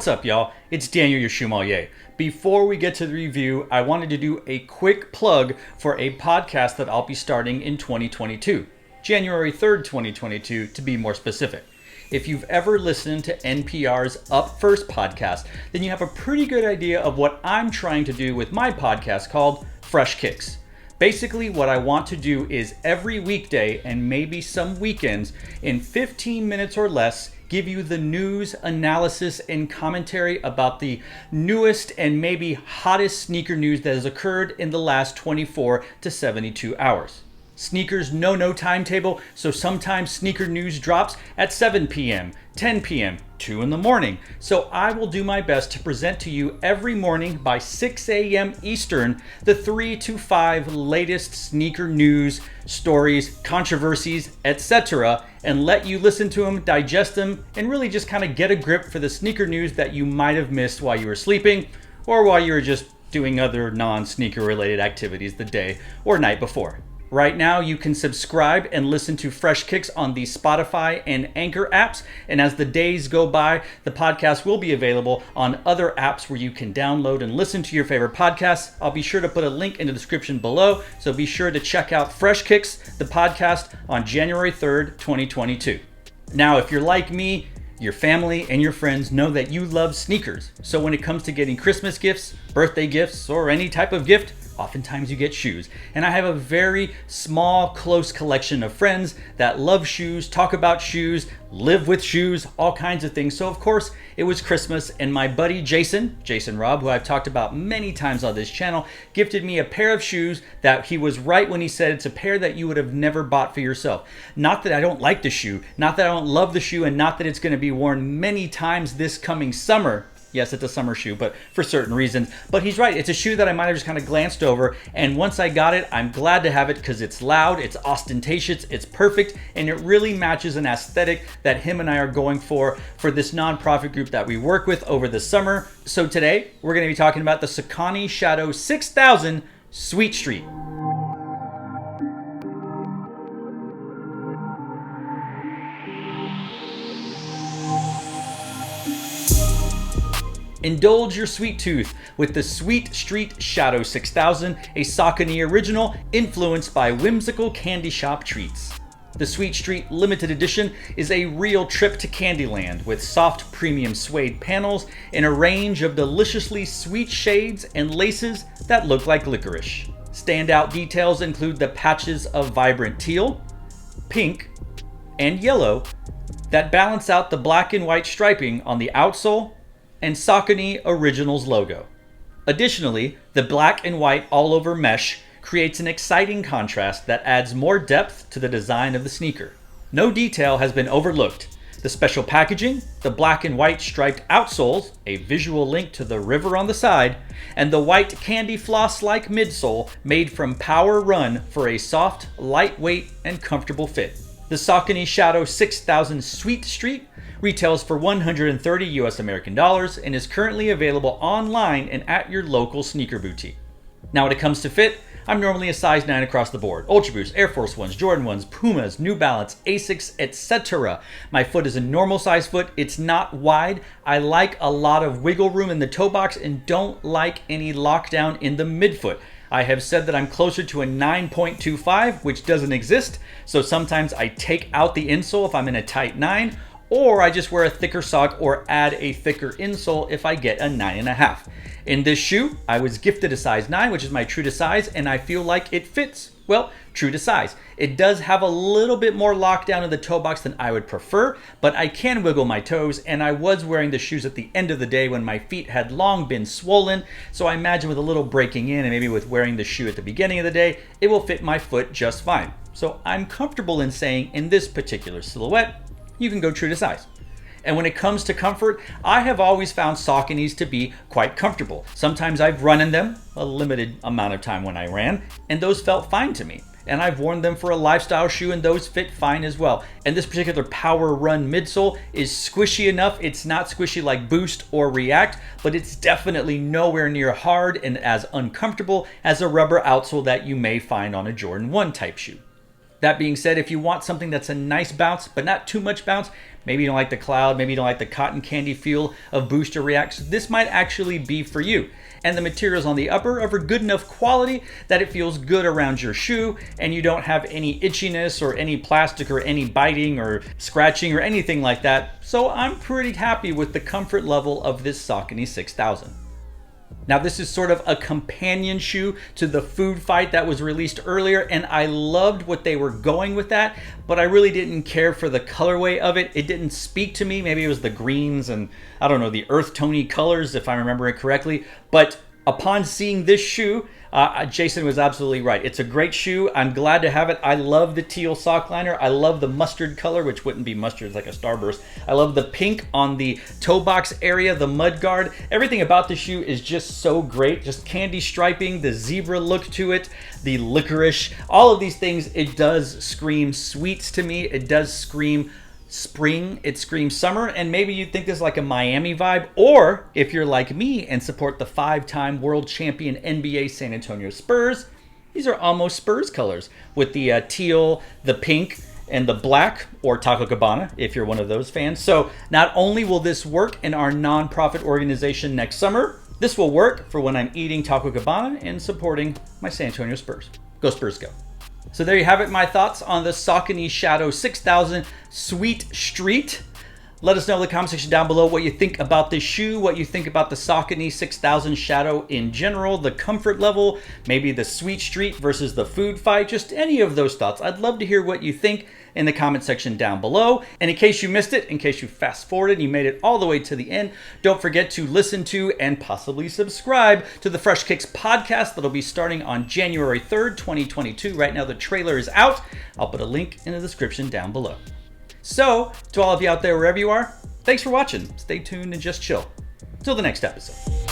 up, y'all? It's Daniel, your Shoemmelier. Before we get to the review, I wanted to do a quick plug for a podcast that I'll be starting in 2022. January 3rd, 2022, to be more specific. If you've ever listened to NPR's Up First podcast, then you have a pretty good idea of what I'm trying to do with my podcast called Fresh Kicks. Basically, what I want to do is every weekday and maybe some weekends, in 15 minutes or less, give you the news, analysis, and commentary about the newest and maybe hottest sneaker news that has occurred in the last 24 to 72 hours. Sneakers know no timetable, so sometimes sneaker news drops at 7 p.m., 10 p.m., 2 in the morning. So I will do my best to present to you every morning by 6 a.m. Eastern the 3 to 5 latest sneaker news, stories, controversies, etc., and let you listen to them, digest them, and really just kind of get a grip for the sneaker news that you might have missed while you were sleeping or while you were just doing other non-sneaker related activities the day or night before. Right now, you can subscribe and listen to Fresh Kicks on the Spotify and Anchor apps. And as the days go by, the podcast will be available on other apps where you can download and listen to your favorite podcasts. I'll be sure to put a link in the description below. So be sure to check out Fresh Kicks, the podcast, on January 3rd, 2022. Now, if you're like me, your family and your friends know that you love sneakers. So when it comes to getting Christmas gifts, birthday gifts, or any type of gift, oftentimes you get shoes. And I have a very small, close collection of friends that love shoes, talk about shoes, live with shoes, all kinds of things. So of course, it was Christmas, and my buddy Jason Robb, who I've talked about many times on this channel, gifted me a pair of shoes that he was right when he said it's a pair that you would have never bought for yourself. Not that I don't like the shoe, not that I don't love the shoe, and not that it's going to be worn many times this coming summer. Yes, it's a summer shoe, but for certain reasons. But he's right. It's a shoe that I might have just kind of glanced over. And once I got it, I'm glad to have it because it's loud, it's ostentatious, it's perfect, and it really matches an aesthetic that him and I are going for this nonprofit group that we work with over the summer. So today, we're going to be talking about the Saucony Shadow 6000 Sweet Street. Indulge your sweet tooth with the Sweet Street Shadow 6000, a Saucony original influenced by whimsical candy shop treats. The Sweet Street limited edition is a real trip to Candyland with soft premium suede panels in a range of deliciously sweet shades and laces that look like licorice. Standout details include the patches of vibrant teal, pink, and yellow that balance out the black and white striping on the outsole and Saucony Originals logo. Additionally, the black and white all-over mesh creates an exciting contrast that adds more depth to the design of the sneaker. No detail has been overlooked. The special packaging, the black and white striped outsoles, a visual link to the river on the side, and the white candy floss-like midsole made from Power Run for a soft, lightweight, and comfortable fit. The Saucony Shadow 6000 Sweet Street retails for $130 US American dollars and is currently available online and at your local sneaker boutique. Now when it comes to fit, I'm normally a size 9 across the board. Ultra Boost, Air Force Ones, Jordan 1s, Pumas, New Balance, Asics, etc. My foot is a normal size foot. It's not wide. I like a lot of wiggle room in the toe box and don't like any lockdown in the midfoot. I have said that I'm closer to a 9.25, which doesn't exist, so sometimes I take out the insole if I'm in a tight 9, or I just wear a thicker sock or add a thicker insole if I get a 9.5. In this shoe, I was gifted a size 9, which is my true to size, and I feel like it fits, well, true to size. It does have a little bit more lockdown in the toe box than I would prefer, but I can wiggle my toes, and I was wearing the shoes at the end of the day when my feet had long been swollen, so I imagine with a little breaking in and maybe with wearing the shoe at the beginning of the day, it will fit my foot just fine. So I'm comfortable in saying in this particular silhouette, you can go true to size. And when it comes to comfort, I have always found Sauconys to be quite comfortable. Sometimes I've run in them, a limited amount of time when I ran, and those felt fine to me. And I've worn them for a lifestyle shoe and those fit fine as well. And this particular Power Run midsole is squishy enough. It's not squishy like Boost or React, but it's definitely nowhere near hard and as uncomfortable as a rubber outsole that you may find on a Jordan 1 type shoe. That being said, if you want something that's a nice bounce, but not too much bounce, maybe you don't like the cloud, maybe you don't like the cotton candy feel of Booster Reacts, this might actually be for you. And the materials on the upper are good enough quality that it feels good around your shoe and you don't have any itchiness or any plastic or any biting or scratching or anything like that. So I'm pretty happy with the comfort level of this Saucony 6000. Now this is sort of a companion shoe to the Food Fight that was released earlier, and I loved what they were going with that, but I really didn't care for the colorway of it. It didn't speak to me. Maybe it was the greens and I don't know, the earth tony colors if I remember it correctly. But upon seeing this shoe, Jason was absolutely right. It's a great shoe. I'm glad to have it. I love the teal sock liner. I love the mustard color, which wouldn't be mustard, it's like a starburst. I love the pink on the toe box area, the mud guard. Everything about the shoe is just so great. Just candy striping, the zebra look to it, the licorice, all of these things. It does scream sweets to me. It does scream spring, it screams summer, and maybe you think this is like a Miami vibe, or if you're like me and support the 5-time world champion NBA San Antonio Spurs, these are almost Spurs colors with the teal, the pink, and the black, or Taco Cabana if you're one of those fans. So not only will this work in our nonprofit organization next summer, this will work for when I'm eating Taco Cabana and supporting my San Antonio Spurs. Go Spurs, go. So there you have it, my thoughts on the Saucony Shadow 6000 Sweet Street. Let us know in the comment section down below what you think about this shoe, what you think about the Saucony 6000 Shadow in general, the comfort level, maybe the Sweet Street versus the Food Fight, just any of those thoughts. I'd love to hear what you think in the comment section down below. And in case you missed it, in case you fast forwarded and you made it all the way to the end, don't forget to listen to and possibly subscribe to the Fresh Kicks podcast that'll be starting on January 3rd, 2022. Right now the trailer is out. I'll put a link in the description down below. So, to all of you out there, wherever you are, thanks for watching. Stay tuned and just chill. Till the next episode.